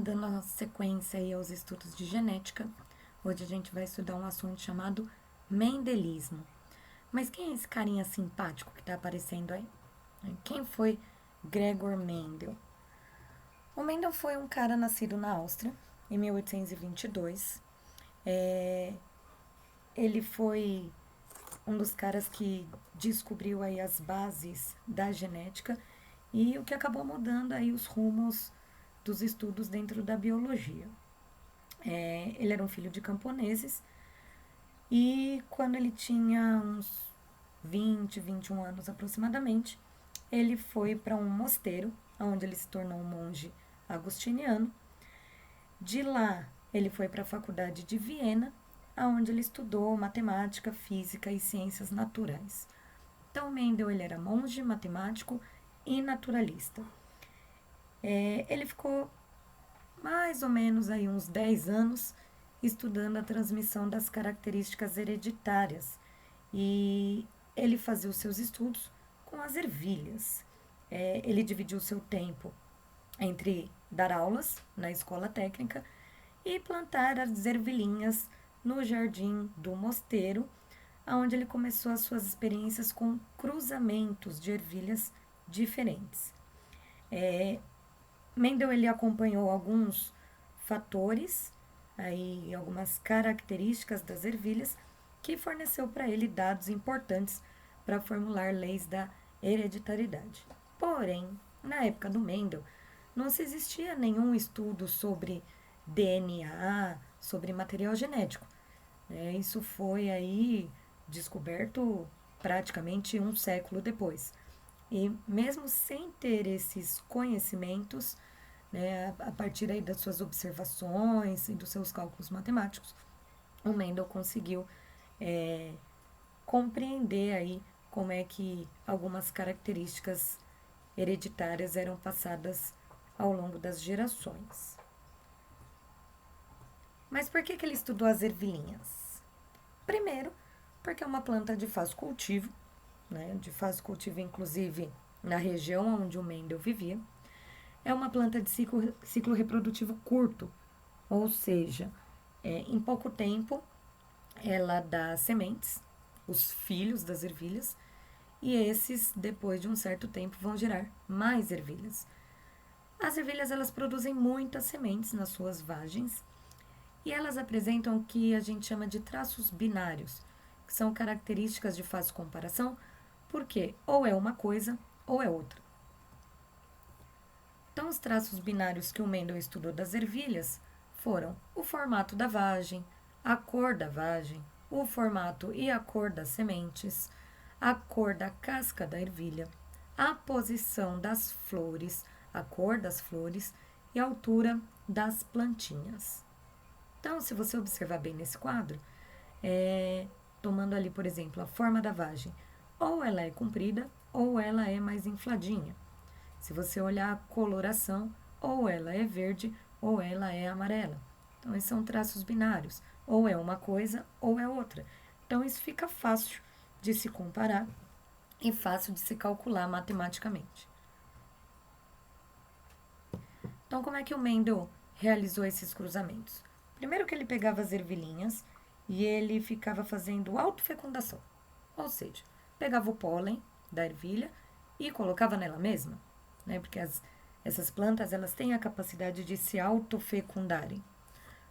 dando sequência aí aos estudos de genética, hoje a gente vai estudar um assunto chamado mendelismo. Mas quem é esse carinha simpático que está aparecendo aí? Quem foi Gregor Mendel? O Mendel foi um cara nascido na Áustria, em 1822. Ele foi um dos caras que descobriu aí as bases da genética e o que acabou mudando aí os rumos dos estudos dentro da biologia. Ele era um filho de camponeses e quando ele tinha uns 21 anos aproximadamente, ele foi para um mosteiro, onde ele se tornou um monge agostiniano. De lá, ele foi para a faculdade de Viena, onde ele estudou matemática, física e ciências naturais. Então, Mendel ele era monge, matemático e naturalista. Ele ficou mais ou menos aí uns 10 anos estudando a transmissão das características hereditárias e ele fazia os seus estudos com as ervilhas. Ele dividiu o seu tempo entre dar aulas na escola técnica e plantar as ervilhinhas no jardim do mosteiro, onde ele começou as suas experiências com cruzamentos de ervilhas diferentes. Mendel ele acompanhou alguns fatores, aí algumas características das ervilhas, que forneceu para ele dados importantes para formular leis da hereditariedade. Porém, na época do Mendel, não se existia nenhum estudo sobre DNA, sobre material genético. Isso foi aí descoberto praticamente um século depois. E mesmo sem ter esses conhecimentos, a partir aí das suas observações e dos seus cálculos matemáticos, o Mendel conseguiu compreender aí como é que algumas características hereditárias eram passadas ao longo das gerações. Mas por que ele estudou as ervilhinhas? Primeiro, porque é uma planta de fácil cultivo, de fácil cultivo inclusive na região onde o Mendel vivia. É uma planta de ciclo reprodutivo curto, ou seja, em pouco tempo ela dá sementes, os filhos das ervilhas, e esses, depois de um certo tempo, vão gerar mais ervilhas. As ervilhas elas produzem muitas sementes nas suas vagens e elas apresentam o que a gente chama de traços binários, que são características de fácil comparação, porque ou é uma coisa ou é outra. Então, os traços binários que o Mendel estudou das ervilhas foram o formato da vagem, a cor da vagem, o formato e a cor das sementes, a cor da casca da ervilha, a posição das flores, a cor das flores e a altura das plantinhas. Então, se você observar bem nesse quadro, tomando ali, por exemplo, a forma da vagem, ou ela é comprida ou ela é mais infladinha. Se você olhar a coloração, ou ela é verde ou ela é amarela. Então, esses são traços binários. Ou é uma coisa ou é outra. Então, isso fica fácil de se comparar e fácil de se calcular matematicamente. Então, como é que o Mendel realizou esses cruzamentos? Primeiro que ele pegava as ervilhinhas e ele ficava fazendo autofecundação. Ou seja, pegava o pólen da ervilha e colocava nela mesma, porque essas plantas elas têm a capacidade de se autofecundarem.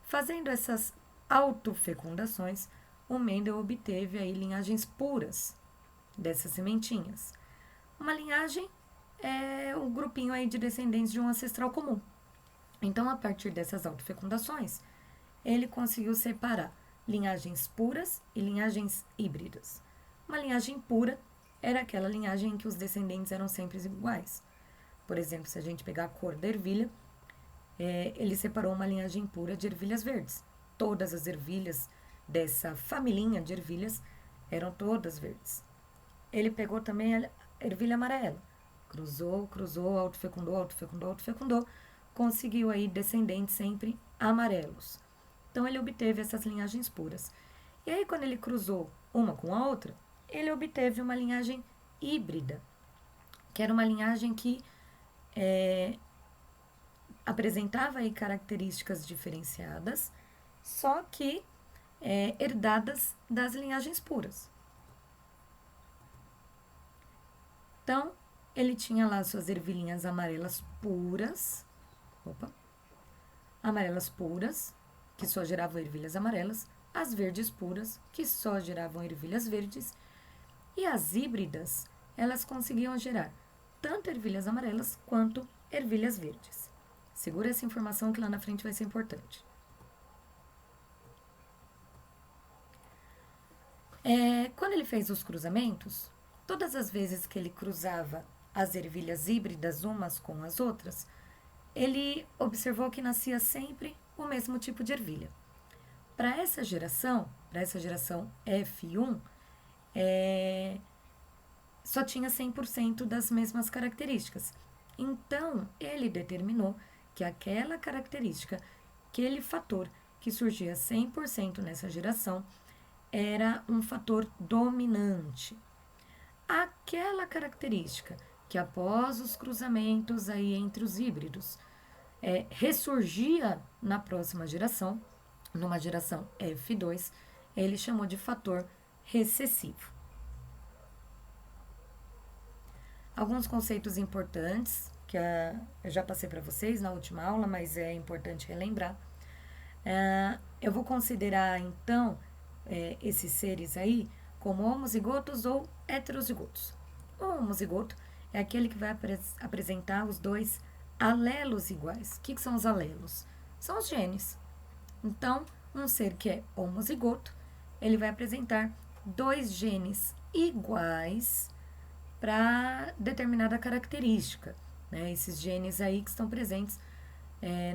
Fazendo essas autofecundações, o Mendel obteve aí linhagens puras dessas sementinhas. Uma linhagem é um grupinho aí de descendentes de um ancestral comum. Então, a partir dessas autofecundações, ele conseguiu separar linhagens puras e linhagens híbridas. Uma linhagem pura era aquela linhagem em que os descendentes eram sempre iguais. Por exemplo, se a gente pegar a cor da ervilha, ele separou uma linhagem pura de ervilhas verdes. Todas as ervilhas dessa familhinha de ervilhas eram todas verdes. Ele pegou também a ervilha amarela. Cruzou, autofecundou, conseguiu aí descendentes sempre amarelos. Então, ele obteve essas linhagens puras. E aí, quando ele cruzou uma com a outra, ele obteve uma linhagem híbrida, que era uma linhagem que apresentava aí características diferenciadas, só que herdadas das linhagens puras. Então, ele tinha lá suas ervilhinhas amarelas puras, que só geravam ervilhas amarelas, as verdes puras, que só geravam ervilhas verdes, e as híbridas, elas conseguiam gerar tanto ervilhas amarelas quanto ervilhas verdes. Segura essa informação que lá na frente vai ser importante. Quando ele fez os cruzamentos, todas as vezes que ele cruzava as ervilhas híbridas umas com as outras, ele observou que nascia sempre o mesmo tipo de ervilha. Para essa geração F1, só tinha 100% das mesmas características. Então, ele determinou que aquela característica, aquele fator que surgia 100% nessa geração, era um fator dominante. Aquela característica que após os cruzamentos aí entre os híbridos ressurgia na próxima geração, numa geração F2, ele chamou de fator recessivo. Alguns conceitos importantes que eu já passei para vocês na última aula, mas é importante relembrar. Eu vou considerar, então, esses seres aí como homozigotos ou heterozigotos. O homozigoto é aquele que vai apresentar os dois alelos iguais. O que são os alelos? São os genes. Então, um ser que é homozigoto, ele vai apresentar dois genes iguais para determinada característica, né? Esses genes aí que estão presentes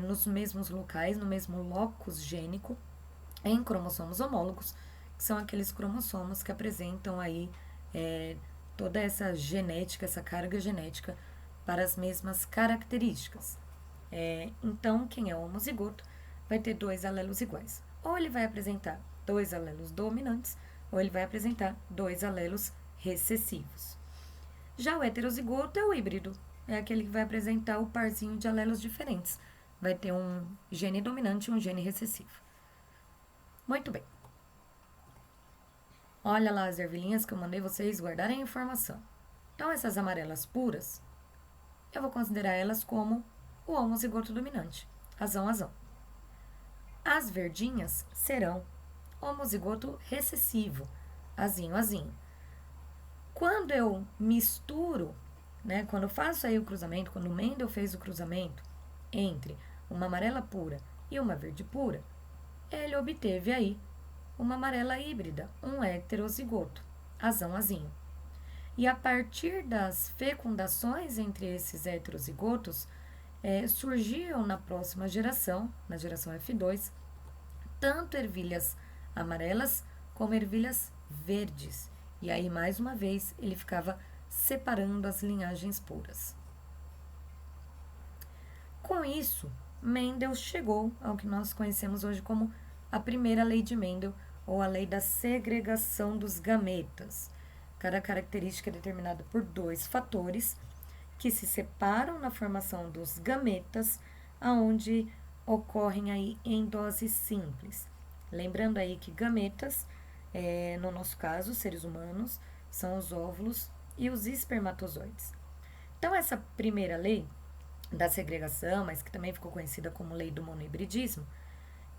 nos mesmos locais, no mesmo locus gênico, em cromossomos homólogos, que são aqueles cromossomos que apresentam aí toda essa genética, essa carga genética para as mesmas características. Então, quem é homozigoto vai ter dois alelos iguais. Ou ele vai apresentar dois alelos dominantes, ou ele vai apresentar dois alelos recessivos. Já o heterozigoto é o híbrido, é aquele que vai apresentar o parzinho de alelos diferentes. Vai ter um gene dominante e um gene recessivo. Muito bem. Olha lá as ervilhinhas que eu mandei vocês guardarem a informação. Então, essas amarelas puras, eu vou considerar elas como o homozigoto dominante, azão, azão. As verdinhas serão homozigoto recessivo, azinho, azinho. Quando eu misturo, né, quando eu faço aí o cruzamento, quando o Mendel fez o cruzamento entre uma amarela pura e uma verde pura, ele obteve aí uma amarela híbrida, um heterozigoto, azão, azinho. E a partir das fecundações entre esses heterozigotos, surgiam na próxima geração, na geração F2, tanto ervilhas amarelas como ervilhas verdes. E aí, mais uma vez, ele ficava separando as linhagens puras. Com isso, Mendel chegou ao que nós conhecemos hoje como a primeira lei de Mendel, ou a lei da segregação dos gametas. Cada característica é determinada por dois fatores que se separam na formação dos gametas, aonde ocorrem aí em doses simples. Lembrando aí que gametas, no nosso caso, seres humanos, são os óvulos e os espermatozoides. Então, essa primeira lei da segregação, mas que também ficou conhecida como lei do monohibridismo,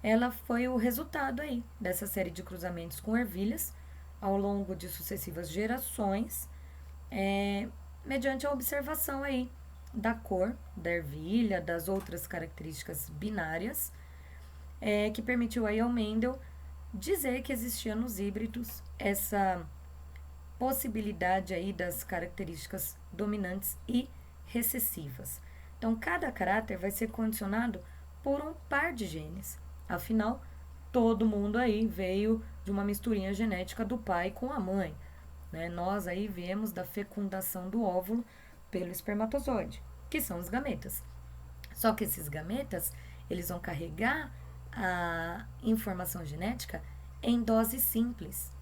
ela foi o resultado aí dessa série de cruzamentos com ervilhas ao longo de sucessivas gerações, mediante a observação aí da cor da ervilha, das outras características binárias, que permitiu aí ao Mendel dizer que existia nos híbridos essa possibilidade aí das características dominantes e recessivas. Então, cada caráter vai ser condicionado por um par de genes. Afinal, todo mundo aí veio de uma misturinha genética do pai com a mãe, né? Nós aí viemos da fecundação do óvulo pelo espermatozoide, que são os gametas. Só que esses gametas, eles vão carregar a informação genética em dose simples.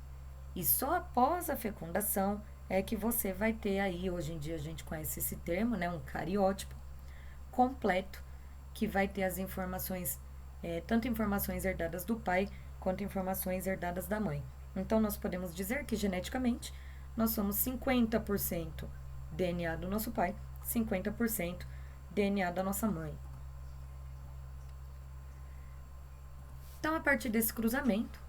E só após a fecundação é que você vai ter aí, hoje em dia a gente conhece esse termo, né, um cariótipo completo, que vai ter as informações, tanto informações herdadas do pai, quanto informações herdadas da mãe. Então, nós podemos dizer que geneticamente nós somos 50% DNA do nosso pai, 50% DNA da nossa mãe. Então, a partir desse cruzamento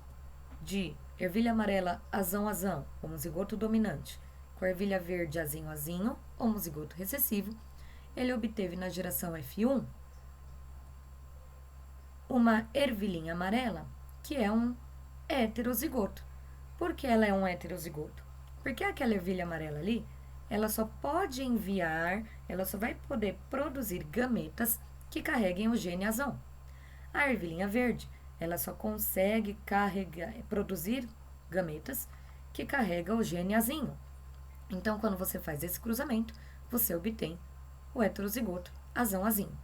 de ervilha amarela azão-azão, homozigoto dominante, com ervilha verde azinho-azinho, homozigoto recessivo, ele obteve na geração F1 uma ervilhinha amarela, que é um heterozigoto. Por que ela é um heterozigoto? Porque aquela ervilha amarela ali, ela só pode enviar, ela só vai poder produzir gametas que carreguem o gene azão. A ervilhinha verde, ela só consegue produzir gametas que carregam o gene azinho. Então, quando você faz esse cruzamento, você obtém o heterozigoto azão-azinho.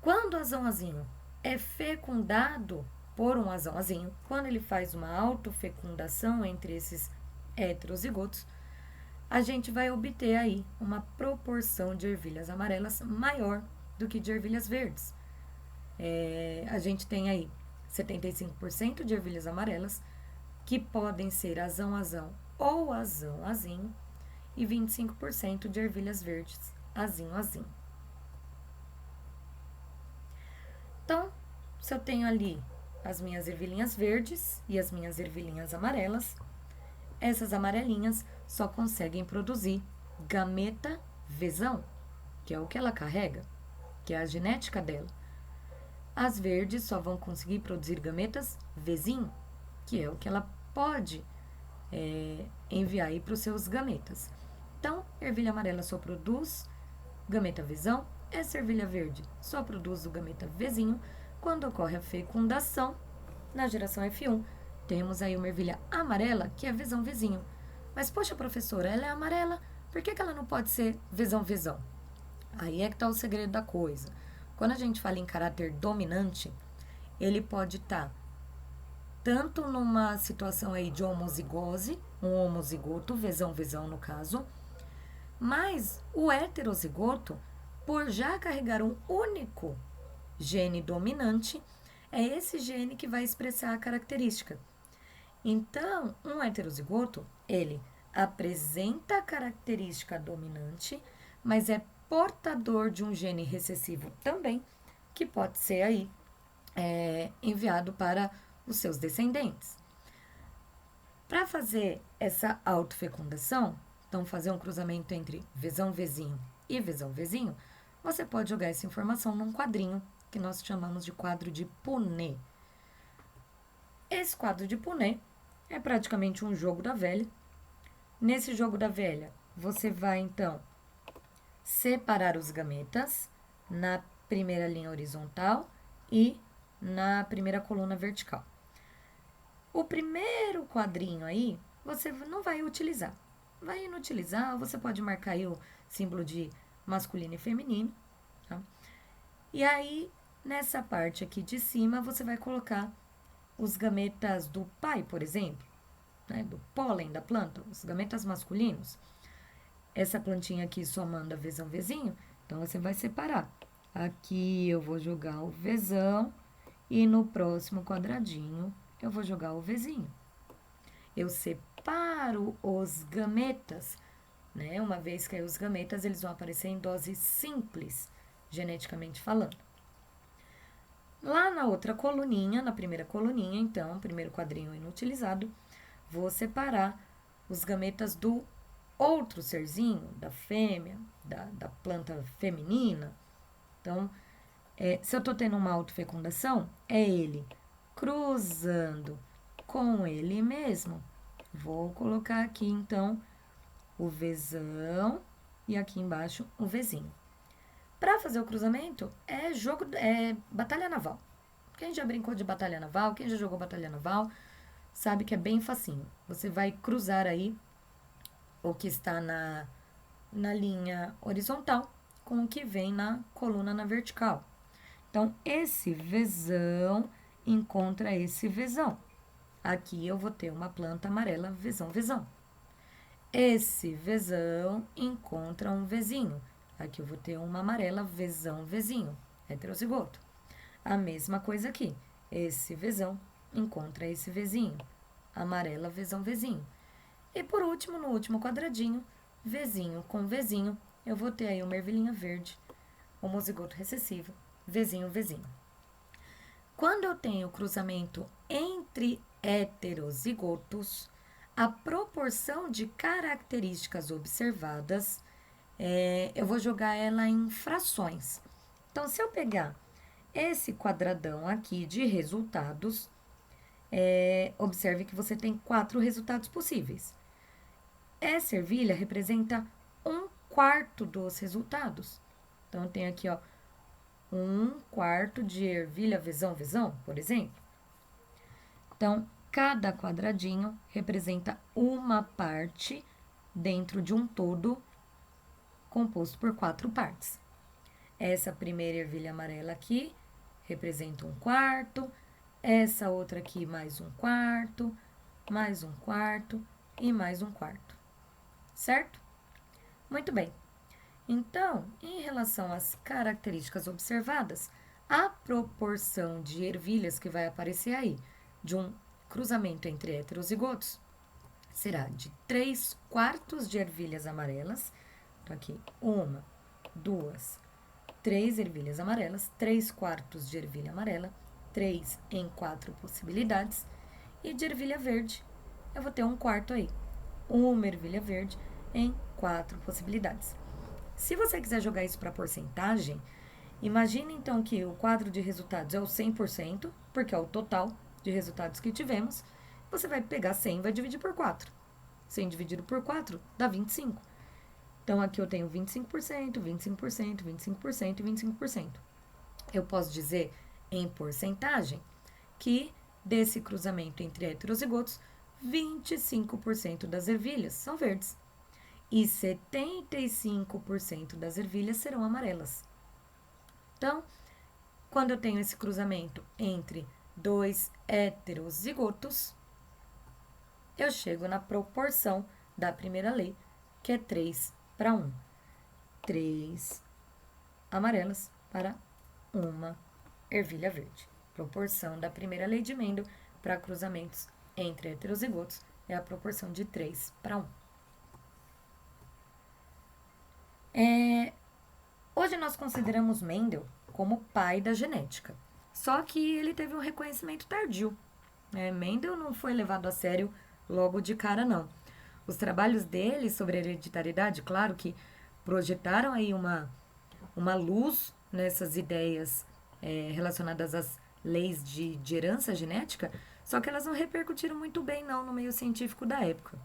Quando o azão-azinho é fecundado por um azão-azinho, quando ele faz uma autofecundação entre esses heterozigotos, a gente vai obter aí uma proporção de ervilhas amarelas maior do que de ervilhas verdes. A gente tem aí 75% de ervilhas amarelas, que podem ser azão-azão ou azão-azinho, e 25% de ervilhas verdes, azinho-azinho. Então, se eu tenho ali as minhas ervilhinhas verdes e as minhas ervilhinhas amarelas, essas amarelinhas só conseguem produzir gameta vezão, que é o que ela carrega, que é a genética dela. As verdes só vão conseguir produzir gametas vezinho, que é o que ela pode enviar aí para os seus gametas. Então, ervilha amarela só produz gameta vezão, essa ervilha verde só produz o gameta vezinho. Quando ocorre a fecundação, na geração F1, temos aí uma ervilha amarela, que é vezão vezinho. Mas, poxa, professora, ela é amarela, por que ela não pode ser vezão vezão? Aí é que está o segredo da coisa. Quando a gente fala em caráter dominante, ele pode estar tanto numa situação aí de homozigose, um homozigoto, vezão no caso, mas o heterozigoto, por já carregar um único gene dominante, é esse gene que vai expressar a característica. Então, um heterozigoto, ele apresenta a característica dominante, mas é portador de um gene recessivo também, que pode ser aí enviado para os seus descendentes. Para fazer essa autofecundação, então fazer um cruzamento entre vezão-vezinho e vezão-vezinho, você pode jogar essa informação num quadrinho, que nós chamamos de quadro de Punnett. Esse quadro de Punnett é praticamente um jogo da velha. Nesse jogo da velha, você vai, então, separar os gametas na primeira linha horizontal e na primeira coluna vertical. O primeiro quadrinho aí, você não vai utilizar. Vai inutilizar, você pode marcar aí o símbolo de masculino e feminino. Tá? E aí, nessa parte aqui de cima, você vai colocar os gametas do pai, por exemplo, né, do pólen da planta, os gametas masculinos. Essa plantinha aqui só manda vezão-vezinho, então você vai separar. Aqui eu vou jogar o vezão e no próximo quadradinho eu vou jogar o vezinho. Eu separo os gametas, né? Uma vez que aí os gametas eles vão aparecer em dose simples, geneticamente falando. Lá na outra coluninha, na primeira coluninha, então, primeiro quadrinho inutilizado, vou separar os gametas do outro serzinho, da fêmea, da planta feminina. Então, se eu estou tendo uma autofecundação, é ele cruzando com ele mesmo. Vou colocar aqui, então, o vezão e aqui embaixo o vezinho. Para fazer o cruzamento, é batalha naval. Quem já brincou de batalha naval, quem já jogou batalha naval, sabe que é bem facinho. Você vai cruzar aí o que está na linha horizontal com o que vem na coluna na vertical. Então, esse vezão encontra esse vezão. Aqui eu vou ter uma planta amarela vezão. Esse vezão encontra um vezinho. Aqui eu vou ter uma amarela vezinho. heterozigoto. A mesma coisa aqui. Esse Vzão encontra esse Vzinho. Amarela, Vzão, Vzinho. E por último, no último quadradinho, Vzinho com Vzinho, eu vou ter aí uma ervilhinha verde, homozigoto recessivo, Vzinho, Vzinho. Quando eu tenho cruzamento entre heterozigotos, a proporção de características observadas, eu vou jogar ela em frações. Então, se eu pegar esse quadradão aqui de resultados, observe que você tem 4 resultados possíveis. Essa ervilha representa 1/4 dos resultados. Então, eu tenho aqui, ó, 1/4 de ervilha Vzão, Vzão, por exemplo. Então, cada quadradinho representa uma parte dentro de um todo composto por 4 partes. Essa primeira ervilha amarela aqui representa 1/4, essa outra aqui mais 1/4, mais 1/4 e mais 1/4, certo? Muito bem. Então, em relação às características observadas, a proporção de ervilhas que vai aparecer aí de um cruzamento entre heterozigotos será de 3/4 de ervilhas amarelas. Então, aqui, 1, 2, 3 ervilhas amarelas, 3/4 de ervilha amarela, 3 em 4 possibilidades. E de ervilha verde, eu vou ter 1/4 aí. Uma ervilha verde em 4 possibilidades. Se você quiser jogar isso para porcentagem, imagine então que o quadro de resultados é o 100%, porque é o total de resultados que tivemos. Você vai pegar 100 e vai dividir por 4. 100 dividido por 4 dá 25. Então, aqui eu tenho 25%, 25%, 25% e 25%. Eu posso dizer em porcentagem que desse cruzamento entre heterozigotos, 25% das ervilhas são verdes e 75% das ervilhas serão amarelas. Então, quando eu tenho esse cruzamento entre 2 heterozigotos, eu chego na proporção da primeira lei, que é 3/1. 3 amarelas para 1 ervilha verde. Proporção da primeira lei de Mendel para cruzamentos entre heterozigotos é a proporção de 3/1. Hoje nós consideramos Mendel como pai da genética, só que ele teve um reconhecimento tardio. Mendel não foi levado a sério logo de cara, não. Os trabalhos dele sobre hereditariedade, claro que projetaram aí uma luz nessas ideias relacionadas às leis de herança genética, só que elas não repercutiram muito bem, não, no meio científico da época.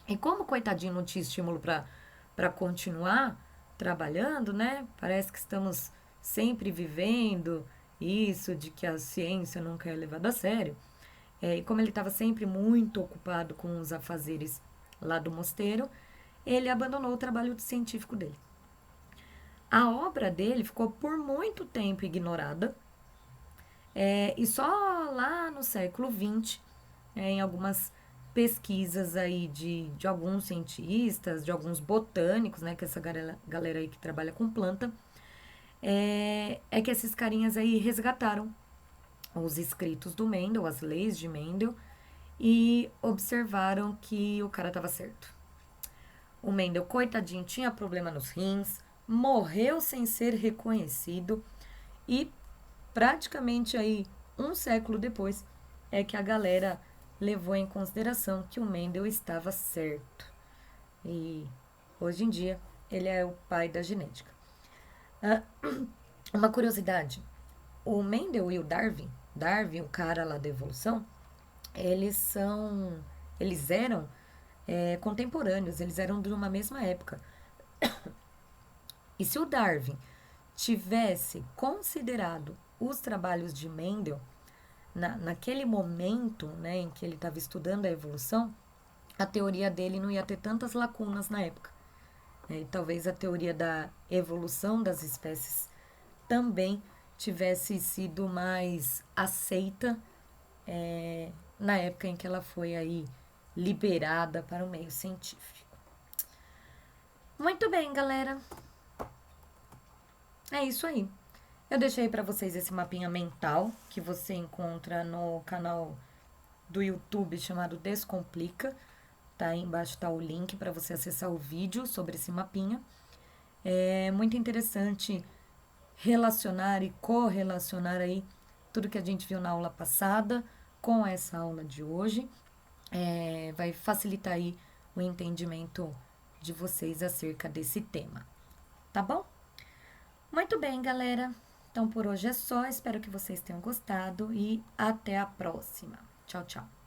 E como o coitadinho não tinha estímulo para continuar trabalhando, né? Parece que estamos sempre vivendo isso de que a ciência nunca é levada a sério. E como ele estava sempre muito ocupado com os afazeres lá do mosteiro, ele abandonou o trabalho científico dele. A obra dele ficou por muito tempo ignorada, e só lá no século XX, em algumas pesquisas aí de alguns cientistas, de alguns botânicos, né, que é essa galera aí que trabalha com planta, que esses carinhas aí resgataram os escritos do Mendel, as leis de Mendel, e observaram que o cara estava certo. O Mendel, coitadinho, tinha problema nos rins, morreu sem ser reconhecido e praticamente aí um século depois é que a galera levou em consideração que o Mendel estava certo. E hoje em dia ele é o pai da genética. Uma curiosidade, o Mendel e o Darwin, o cara lá da evolução, eles eram contemporâneos, eles eram de uma mesma época. E se o Darwin tivesse considerado os trabalhos de Mendel naquele momento, né, em que ele estava estudando a evolução, a teoria dele não ia ter tantas lacunas na época. E talvez a teoria da evolução das espécies também tivesse sido mais aceita na época em que ela foi aí liberada para o meio científico. Muito bem, galera. É isso aí. Eu deixei para vocês esse mapinha mental que você encontra no canal do YouTube chamado Descomplica. Tá aí embaixo tá o link para você acessar o vídeo sobre esse mapinha. É muito interessante relacionar e correlacionar aí tudo que a gente viu na aula passada com essa aula de hoje. Vai facilitar aí o entendimento de vocês acerca desse tema, tá bom? Muito bem, galera. Então por hoje é só. Espero que vocês tenham gostado e até a próxima. Tchau, tchau.